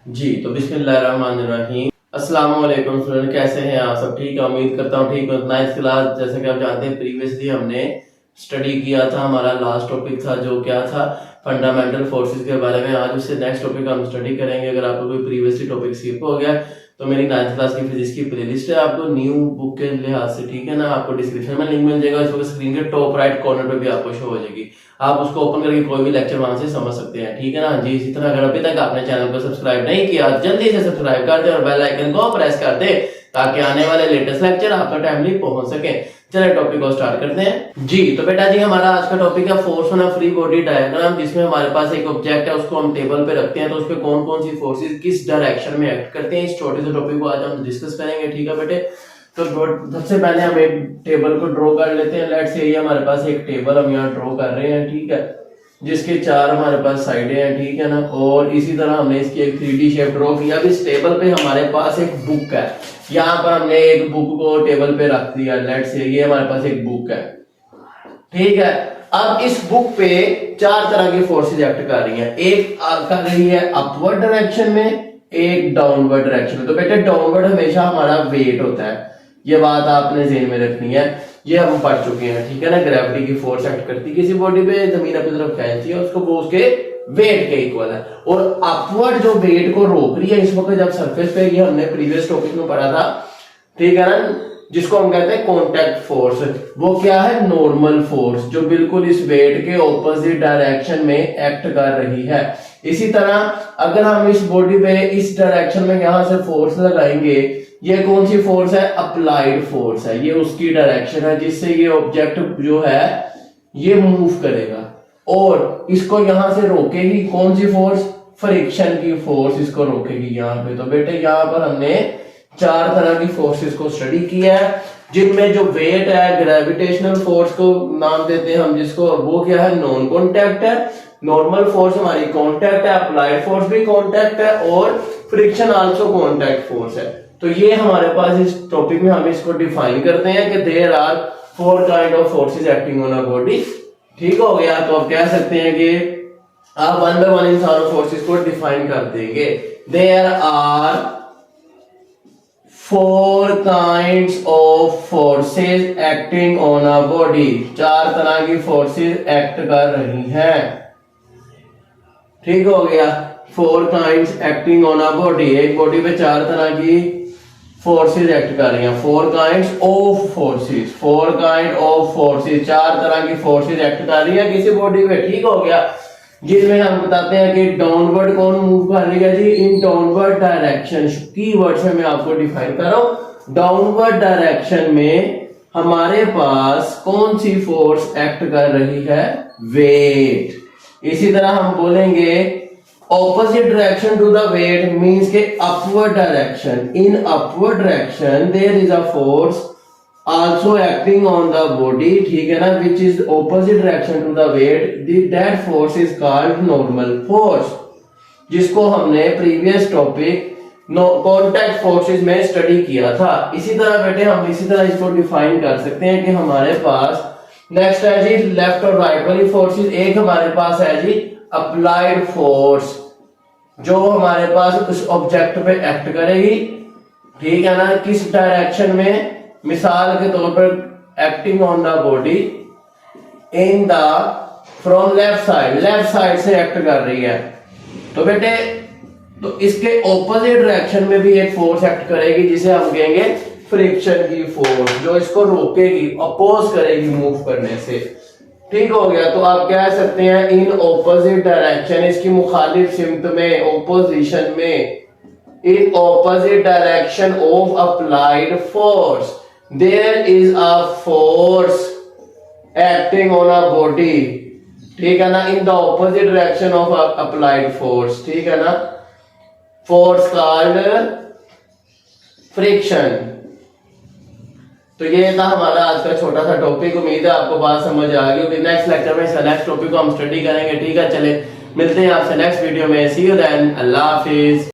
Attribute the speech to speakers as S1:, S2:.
S1: जी तो बिस्मिल्लाहिर्रहमानिर्रहीम। अस्सलाम वालेकुम स्टूडेंट, कैसे हैं आप सब? ठीक है, उम्मीद करता हूँ ठीक हो। नाइन्थ क्लास जैसे कि आप जानते हैं प्रीवियसली हमने स्टडी किया था, हमारा लास्ट टॉपिक था जो क्या था, फंडामेंटल फोर्सेस के बारे में। आज उससे नेक्स्ट टॉपिक हम स्टडी करेंगे। अगर आपको कोई प्रीवियसली टॉपिक स्किप हो गया तो मेरी नाइन्थ क्लास की फिजिक्स की प्लेलिस्ट है, आपको न्यू बुक के लिहाज से, ठीक है ना, आपको डिस्क्रिप्शन में लिंक मिल जाएगा, इस वक्त स्क्रीन के टॉप राइट कॉर्नर पे भी आपको शो हो जाएगी। आप उसको ओपन करके कोई भी लेक्चर वहां से समझ सकते हैं, ठीक है ना जी। इसी तरह अगर अभी तक आपने चैनल को सब्सक्राइब नहीं किया जल्दी से सब्सक्राइब कर दे और बेल आइकन को प्रेस कर दे ताकि आने वाले लेटेस्ट लेक्चर आपका टाइमली पहुंच सके। चलिए टॉपिक को स्टार्ट करते हैं जी। तो बेटा जी हमारा आज का टॉपिक है force on a free body diagram, जिसमें हमारे पास एक ऑब्जेक्ट है, उसको हम टेबल पे रखते हैं तो उस पे कौन कौन सी फोर्सेस किस डायरेक्शन में एक्ट करते हैं, इस छोटे से टॉपिक को आज हम डिस्कस करेंगे, ठीक है बेटे। तो सबसे पहले हम एक टेबल को ड्रॉ कर लेते हैं। लेट्स से ये हमारे पास एक टेबल हम यहाँ ड्रॉ कर रहे हैं, ठीक है, जिसके चार हमारे पास साइडें हैं, ठीक है ना। और इसी तरह हमने इसकी एक 3D शेप ड्रॉ किया। अब इस टेबल पे हमारे पास एक बुक है, यहाँ पर हमने एक बुक को टेबल पे रख दिया। लेट्स से ये हमारे पास एक बुक है, ठीक है। अब इस बुक पे चार तरह की फोर्सेस एक्ट कर रही हैं। एक कर रही है अपवर्ड डायरेक्शन में, एक डाउनवर्ड डायरेक्शन में। तो बेटे डाउनवर्ड हमेशा हमारा वेट होता है, ये बात आपने ज़हन में रखनी है, ये हम पढ़ चुके हैं, ठीक है ना। ग्रेविटी की फोर्स एक्ट करती है किसी बॉडी पे, जमीन अपनी तरफ खींचती है उसको, वो उसके वेट के इक्वल है। और अपवर्ड जो वेट को रोक रही है इस वक्त जब सरफेस पे, ये हमने प्रीवियस टॉपिक में पढ़ा था, ठीक है ना, जिसको हम कहते हैं कांटेक्ट फोर्स। वो क्या है? नॉर्मल फोर्स, जो बिल्कुल इस वेट के ऑपोजिट डायरेक्शन में एक्ट कर रही है। इसी तरह अगर हम इस बॉडी पे इस डायरेक्शन में यहां से फोर्स लगाएंगे, ये कौन सी फोर्स है? अप्लाइड फोर्स है, ये उसकी डायरेक्शन है जिससे ये ऑब्जेक्ट जो है ये मूव करेगा। और इसको यहां से रोकेगी कौन सी फोर्स? फ्रिक्शन की फोर्स इसको रोकेगी यहाँ पे। तो बेटे यहाँ पर हमने चार तरह की फोर्सेस को स्टडी किया है, जिनमें जो वेट है, ग्रेविटेशनल फोर्स को नाम देते हैं हम जिसको, वो क्या है? नॉन कॉन्टैक्ट है। नॉर्मल फोर्स हमारी कॉन्टैक्ट है, अप्लाइड फोर्स भी कॉन्टैक्ट है, और फ्रिक्शन आल्सो कॉन्टैक्ट फोर्स है। तो ये हमारे पास इस टॉपिक में हम इसको डिफाइन करते हैं कि there are four kind of forces acting on a body, ठीक हो गया। तो आप कह सकते हैं कि आप वन बाय वन इन सारों फोर्सेस को डिफाइन कर देंगे। There are four kinds of forces acting on a body, चार तरह की फोर्सेस एक्ट कर रही हैं, ठीक हो गया। Four kinds acting on a body, एक बॉडी पे चार तरह की फोर्सेस एक्ट कर रही हैं। Four kinds of forces, four kind of forces, चार तरह की फोर्सेस एक्ट कर रही है किसी बॉडी पे, ठीक हो गया। जिसमें हम बताते हैं कि डाउनवर्ड कौन मूव कर रही है जी? इन डाउनवर्ड डायरेक्शन, की वर्ड से मैं आपको डिफाइन कर रहा हूं। डाउनवर्ड डायरेक्शन में हमारे पास कौन सी फोर्स एक्ट कर रही है? वेट। इसी तरह हम बोलेंगे opposite direction to the weight means के upward direction, in upward direction there is a force also acting on the body, ठीक है ना, which is opposite direction to the weight, that force is called normal force, जिसको हमने previous topic contact forces में study किया था। इसी तरह बेटे हम इसी तरह इसको डिफाइन कर सकते हैं कि हमारे पास नेक्स्ट है जी लेफ्ट और राइट वाली फोर्सेस। एक हमारे पास है जी अप्लाइड फोर्स, जो हमारे पास उस ऑब्जेक्ट पे एक्ट करेगी, ठीक है ना, किस डायरेक्शन में? मिसाल के तौर पर acting on the body in the from left side, left side से एक्ट कर रही है। तो बेटे तो इसके ऑपोजिट डायरेक्शन में भी एक फोर्स एक्ट करेगी जिसे हम कहेंगे फ्रिक्शन की फोर्स, जो इसको रोकेगी, अपोज करेगी मूव करने से, ठीक हो गया। तो आप कह सकते हैं इन ऑपोजिट डायरेक्शन, इसकी मुखालिफ सिमत में, ऑपोजिशन में, in opposite direction of applied force there is a force acting on a body, ठीक है ना, in the opposite direction of applied force, ठीक है ना, फोर्स कॉल्ड फ्रिक्शन। तो ये था हमारा आज का छोटा सा टॉपिक। उम्मीद है आपको बात समझ आ गई होगी। नेक्स्ट लेक्चर में नेक्स्ट टॉपिक को हम स्टडी करेंगे, ठीक है। चले मिलते हैं आपसे नेक्स्ट वीडियो में। सी यू देन, अल्लाह हाफिज।